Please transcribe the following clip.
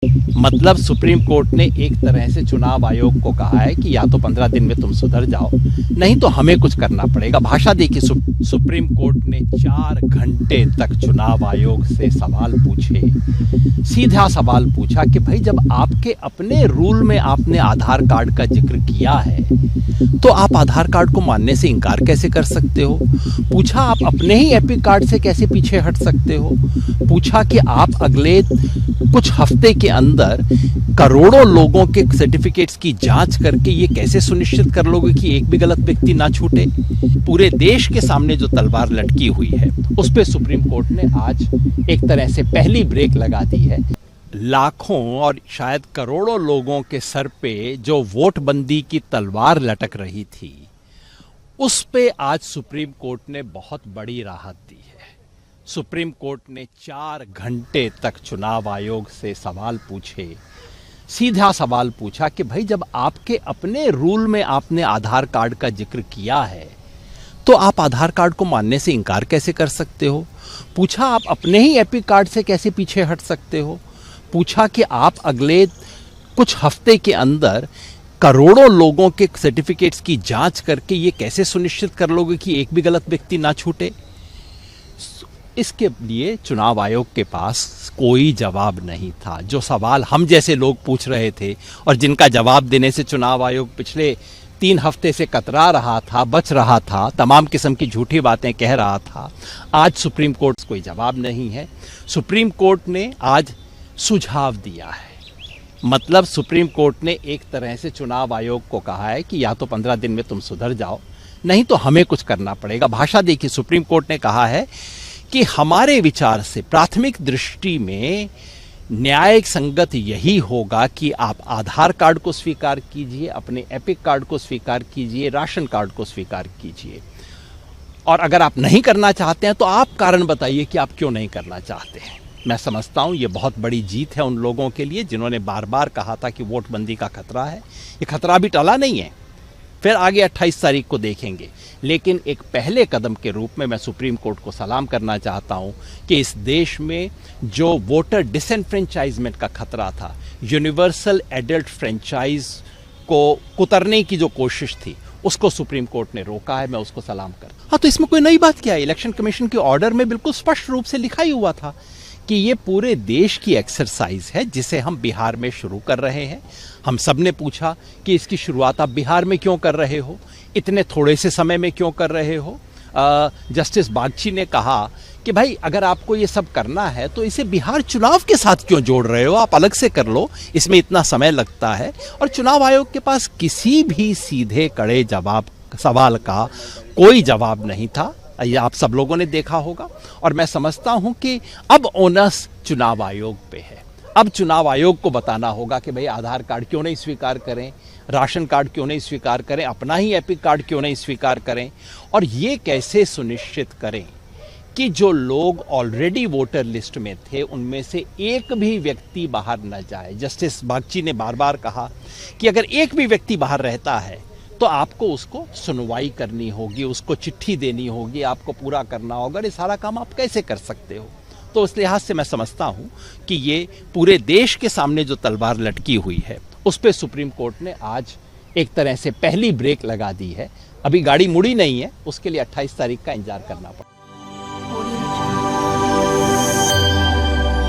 मतलब supreme court ने एक तरह से चुनाव आयोग को कहा है कि या तो 15 दिन में तुम सुधर जाओ, नहीं तो हमें कुछ करना पड़ेगा। भाषा देखिए, सुप्रीम कोर्ट ने 4 घंटे तक चुनाव आयोग से सवाल पूछे। सीधा सवाल पूछा कि भाई जब आपके अपने रूल में आपने आधार कार्ड का जिक्र किया है तो आप आधार कार्ड को मानने से इनकार कैसे कर सकते हो। पूछा आप अपने ही एपिक कार्ड से कैसे पीछे हट सकते हो। पूछा कि आप अगले कुछ हफ्ते के अंदर करोड़ों लोगों के सर्टिफिकेट्स की जांच करके ये कैसे सुनिश्चित कर लोगे कि एक भी गलत व्यक्ति ना छूटे। पूरे देश के सामने जो तलवार लटकी हुई है उस पे सुप्रीम कोर्ट ने आज एक तरह से पहली ब्रेक लगा दी है। लाखों और शायद करोड़ों लोगों के सर पे जो वोटबंदी की तलवार लटक रही थी उस पे आज सुप्रीम कोर्ट ने बहुत बड़ी राहत दी है। सुप्रीम कोर्ट ने 4 घंटे तक चुनाव आयोग से सवाल पूछे। सीधा सवाल पूछा कि भाई जब आपके अपने रूल में आपने आधार कार्ड का जिक्र किया है तो आप आधार कार्ड को मानने से इनकार कैसे कर सकते हो। पूछा आप अपने ही एपिक कार्ड से कैसे पीछे हट सकते हो। पूछा कि आप अगले कुछ हफ्ते के अंदर करोड़ों लोगों के सर्टिफिकेट्स की जांच करके ये कैसे सुनिश्चित कर लोगे कि एक भी गलत व्यक्ति ना छूटे। इसके लिए चुनाव आयोग के पास कोई जवाब नहीं था। जो सवाल हम जैसे लोग पूछ रहे थे और जिनका जवाब देने से चुनाव आयोग पिछले 3 हफ्ते से कतरा रहा था, बच रहा था, तमाम किस्म की झूठी बातें कह रहा था, आज सुप्रीम कोर्ट कोई जवाब नहीं है। सुप्रीम कोर्ट ने आज सुझाव दिया है। मतलब सुप्रीम कोर्ट ने एक तरह से चुनाव आयोग को कहा है कि या तो 15 दिन में तुम सुधर जाओ, नहीं तो हमें कुछ करना पड़ेगा। भाषा देखिए, सुप्रीम कोर्ट ने कहा है कि हमारे विचार से प्राथमिक दृष्टि में न्यायिक संगत यही होगा कि आप आधार कार्ड को स्वीकार कीजिए, अपने एपिक कार्ड को स्वीकार कीजिए, राशन कार्ड को स्वीकार कीजिए। और अगर आप नहीं करना चाहते हैं तो आप कारण बताइए कि आप क्यों नहीं करना चाहते हैं। मैं समझता हूं ये बहुत बड़ी जीत है उन लोगों के लिए जिन्होंने बार बार कहा था कि वोटबंदी का खतरा है। ये खतरा भी टला नहीं है, फिर आगे 28 तारीख को देखेंगे। लेकिन एक पहले कदम के रूप में मैं सुप्रीम कोर्ट को सलाम करना चाहता हूं कि इस देश में जो वोटर डिसएनफ्रेंचाइजमेंट का खतरा था, यूनिवर्सल एडल्ट फ्रेंचाइज को कुतरने की जो कोशिश थी, उसको सुप्रीम कोर्ट ने रोका है। मैं उसको सलाम करता हूं। तो इसमें कोई नई बात क्या है। इलेक्शन कमीशन के ऑर्डर में बिल्कुल स्पष्ट रूप से लिखा ही हुआ था कि ये पूरे देश की एक्सरसाइज है जिसे हम बिहार में शुरू कर रहे हैं। हम सब ने पूछा कि इसकी शुरुआत आप बिहार में क्यों कर रहे हो, इतने थोड़े से समय में क्यों कर रहे हो। जस्टिस बागची ने कहा कि भाई अगर आपको ये सब करना है तो इसे बिहार चुनाव के साथ क्यों जोड़ रहे हो, आप अलग से कर लो, इसमें इतना समय लगता है। और चुनाव आयोग के पास किसी भी सीधे कड़े सवाल का कोई जवाब नहीं था। ये आप सब लोगों ने देखा होगा। और मैं समझता हूं कि अब ओनस चुनाव आयोग पे है। अब चुनाव आयोग को बताना होगा कि भाई आधार कार्ड क्यों नहीं स्वीकार करें, राशन कार्ड क्यों नहीं स्वीकार करें, अपना ही एपिक कार्ड क्यों नहीं स्वीकार करें। और ये कैसे सुनिश्चित करें कि जो लोग ऑलरेडी वोटर लिस्ट में थे उनमें से एक भी व्यक्ति बाहर न जाए। जस्टिस बागची ने बार बार कहा कि अगर एक भी व्यक्ति बाहर रहता है तो आपको उसको सुनवाई करनी होगी, उसको चिट्ठी देनी होगी, आपको पूरा करना होगा। ये सारा काम आप कैसे कर सकते हो। तो इस लिहाज से मैं समझता हूं कि ये पूरे देश के सामने जो तलवार लटकी हुई है उस पे सुप्रीम कोर्ट ने आज एक तरह से पहली ब्रेक लगा दी है। अभी गाड़ी मुड़ी नहीं है, उसके लिए 28 तारीख का इंतजार करना पड़ा।